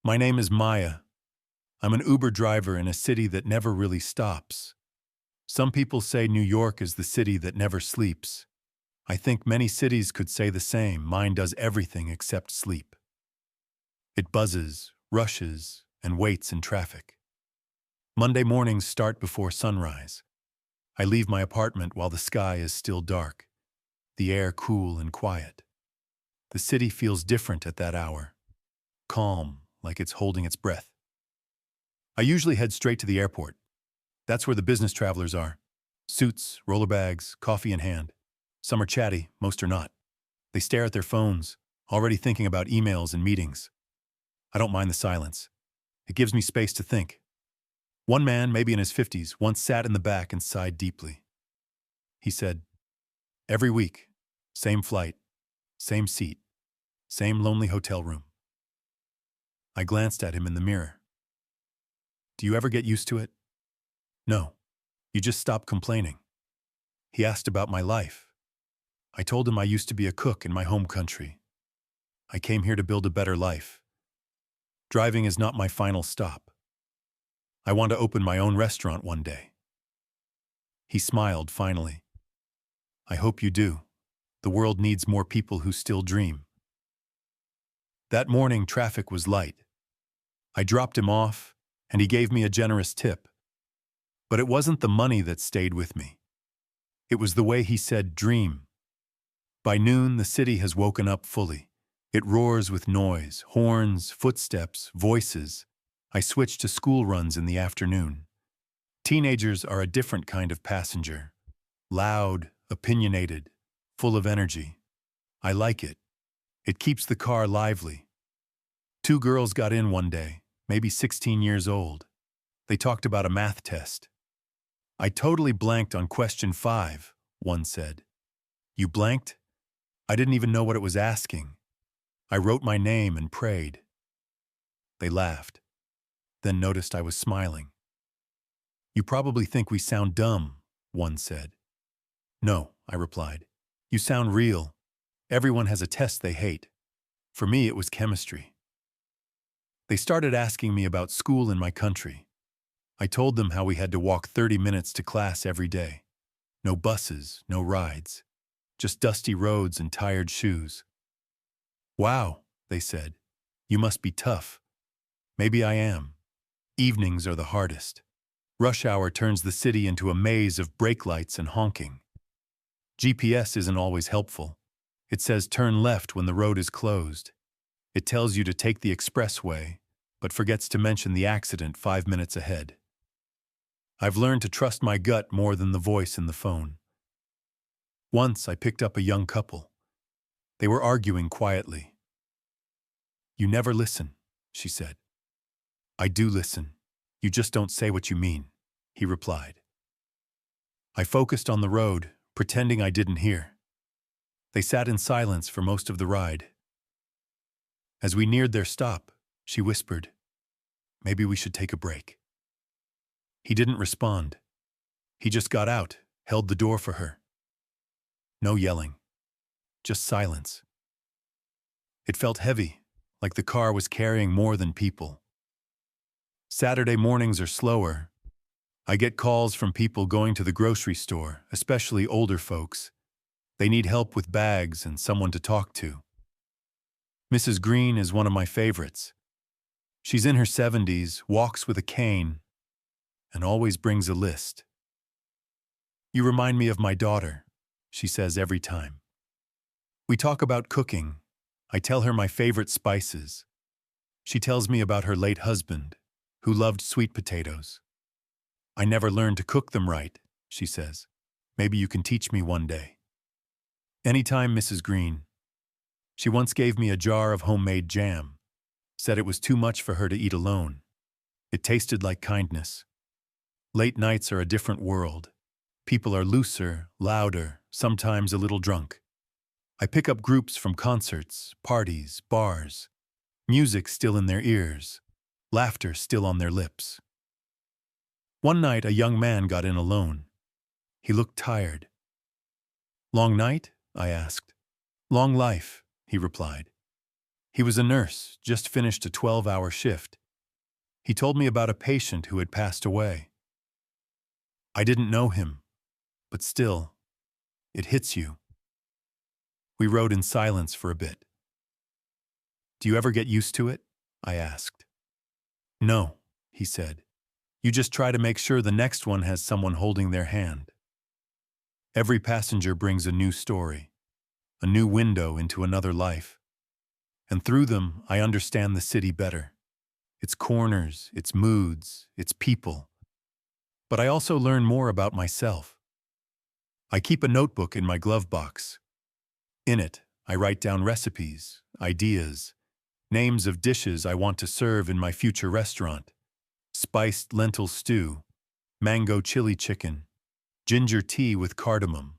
My name is Maya. I'm an Uber driver in a city that never really stops. Some people say New York is the city that never sleeps. I think many cities could say the same. Mine does everything except sleep. It buzzes, rushes, and waits in traffic. Monday mornings start before sunrise. I leave my apartment while the sky is still dark, the air cool and quiet. The city feels different at that hour, calm, like it's holding its breath. I usually head straight to the airport. That's where the business travelers are. Suits, roller bags, coffee in hand. Some are chatty, most are not. They stare at their phones, already thinking about emails and meetings. I don't mind the silence. It gives me space to think. One man, maybe in his 50s, once sat in the back and sighed deeply. He said, "Every week, same flight, same seat, same lonely hotel room." I glanced at him in the mirror. "Do you ever get used to it?" "No, you just stop complaining." He asked about my life. I told him I used to be a cook in my home country. I came here to build a better life. Driving is not my final stop. I want to open my own restaurant one day. He smiled finally. "I hope you do. The world needs more people who still dream." That morning, traffic was light. I dropped him off, and he gave me a generous tip. But it wasn't the money that stayed with me. It was the way he said, "Dream." By noon, the city has woken up fully. It roars with noise, horns, footsteps, voices. I switch to school runs in the afternoon. Teenagers are a different kind of passenger. Loud, opinionated, full of energy. I like it. It keeps the car lively. Two girls got in one day, maybe 16 years old. They talked about a math test. "I totally blanked on question 5, one said. "You blanked?" "I didn't even know what it was asking. I wrote my name and prayed." They laughed, then noticed I was smiling. "You probably think we sound dumb," one said. "No," I replied. "You sound real. Everyone has a test they hate. For me, it was chemistry." They started asking me about school in my country. I told them how we had to walk 30 minutes to class every day. No buses, no rides. Just dusty roads and tired shoes. "Wow," they said. "You must be tough." Maybe I am. Evenings are the hardest. Rush hour turns the city into a maze of brake lights and honking. GPS isn't always helpful. It says turn left when the road is closed. It tells you to take the expressway, but forgets to mention the accident 5 minutes ahead. I've learned to trust my gut more than the voice in the phone. Once I picked up a young couple. They were arguing quietly. "You never listen," she said. "I do listen. You just don't say what you mean," he replied. I focused on the road, pretending I didn't hear. They sat in silence for most of the ride. As we neared their stop, she whispered, "Maybe we should take a break." He didn't respond. He just got out, held the door for her. No yelling. Just silence. It felt heavy, like the car was carrying more than people. Saturday mornings are slower. I get calls from people going to the grocery store, especially older folks. They need help with bags and someone to talk to. Mrs. Green is one of my favorites. She's in her 70s, walks with a cane, and always brings a list. "You remind me of my daughter," she says every time. We talk about cooking. I tell her my favorite spices. She tells me about her late husband, who loved sweet potatoes. "I never learned to cook them right," she says. "Maybe you can teach me one day." Anytime, Mrs. Green. She once gave me a jar of homemade jam, said it was too much for her to eat alone. It tasted like kindness. Late nights are a different world. People are looser, louder, sometimes a little drunk. I pick up groups from concerts, parties, bars. Music still in their ears, laughter still on their lips. One night, a young man got in alone. He looked tired. "Long night?" I asked. "Long life," he replied. He was a nurse, just finished a 12-hour shift. He told me about a patient who had passed away. I didn't know him, but still, it hits you. We rode in silence for a bit. Do you ever get used to it? I asked. No, he said. You just try to make sure the next one has someone holding their hand. Every passenger brings a new story, a new window into another life. And through them, I understand the city better. Its corners, its moods, its people. But I also learn more about myself. I keep a notebook in my glove box. In it, I write down recipes, ideas, names of dishes I want to serve in my future restaurant. Spiced lentil stew, mango chili chicken, ginger tea with cardamom.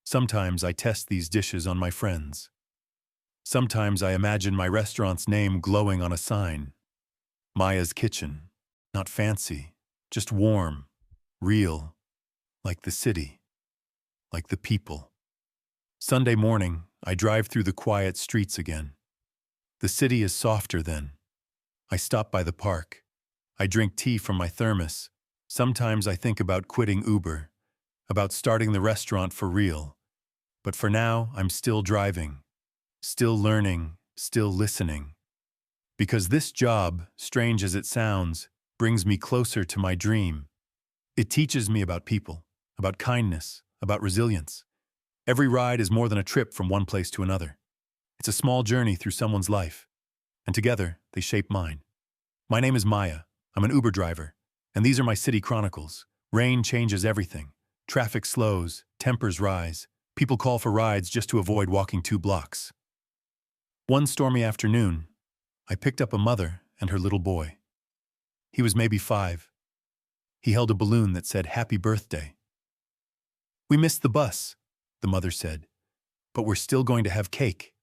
Sometimes I test these dishes on my friends. Sometimes I imagine my restaurant's name glowing on a sign. Maya's Kitchen. Not fancy, just warm, real, like the city, like the people. Sunday morning, I drive through the quiet streets again. The city is softer then. I stop by the park. I drink tea from my thermos. Sometimes I think about quitting Uber, about starting the restaurant for real. But for now, I'm still driving, still learning, still listening. Because this job, strange as it sounds, brings me closer to my dream. It teaches me about people, about kindness, about resilience. Every ride is more than a trip from one place to another. It's a small journey through someone's life, and together they shape mine. My name is Maya. I'm an Uber driver, and these are my city chronicles. Rain changes everything. Traffic slows, tempers rise. People call for rides just to avoid walking 2 blocks. One stormy afternoon, I picked up a mother and her little boy. He was maybe 5. He held a balloon that said, "Happy birthday." "We missed the bus," the mother said, "but we're still going to have cake."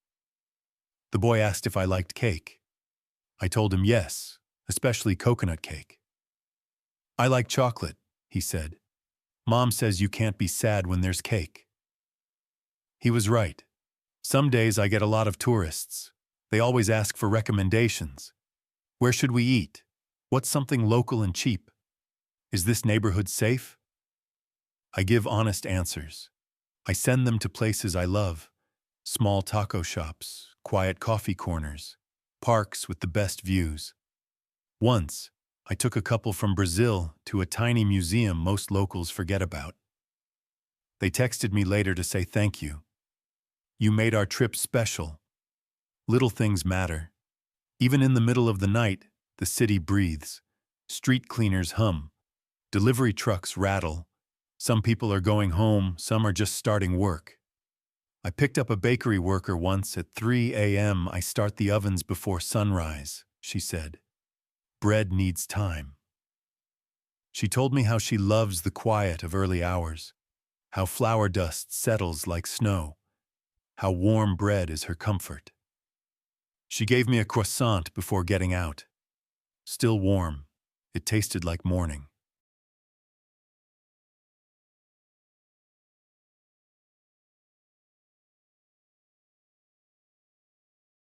The boy asked if I liked cake. I told him yes, especially coconut cake. "I like chocolate," he said. "Mom says you can't be sad when there's cake." He was right. Some days I get a lot of tourists. They always ask for recommendations. Where should we eat? What's something local and cheap? Is this neighborhood safe? I give honest answers. I send them to places I love. Small taco shops, quiet coffee corners, parks with the best views. Once, I took a couple from Brazil to a tiny museum most locals forget about. They texted me later to say thank you. "You made our trip special." Little things matter. Even in the middle of the night, the city breathes. Street cleaners hum. Delivery trucks rattle. Some people are going home, some are just starting work. I picked up a bakery worker once at 3 a.m. "I start the ovens before sunrise," she said. "Bread needs time." She told me how she loves the quiet of early hours, how flour dust settles like snow, how warm bread is her comfort. She gave me a croissant before getting out. Still warm, it tasted like morning.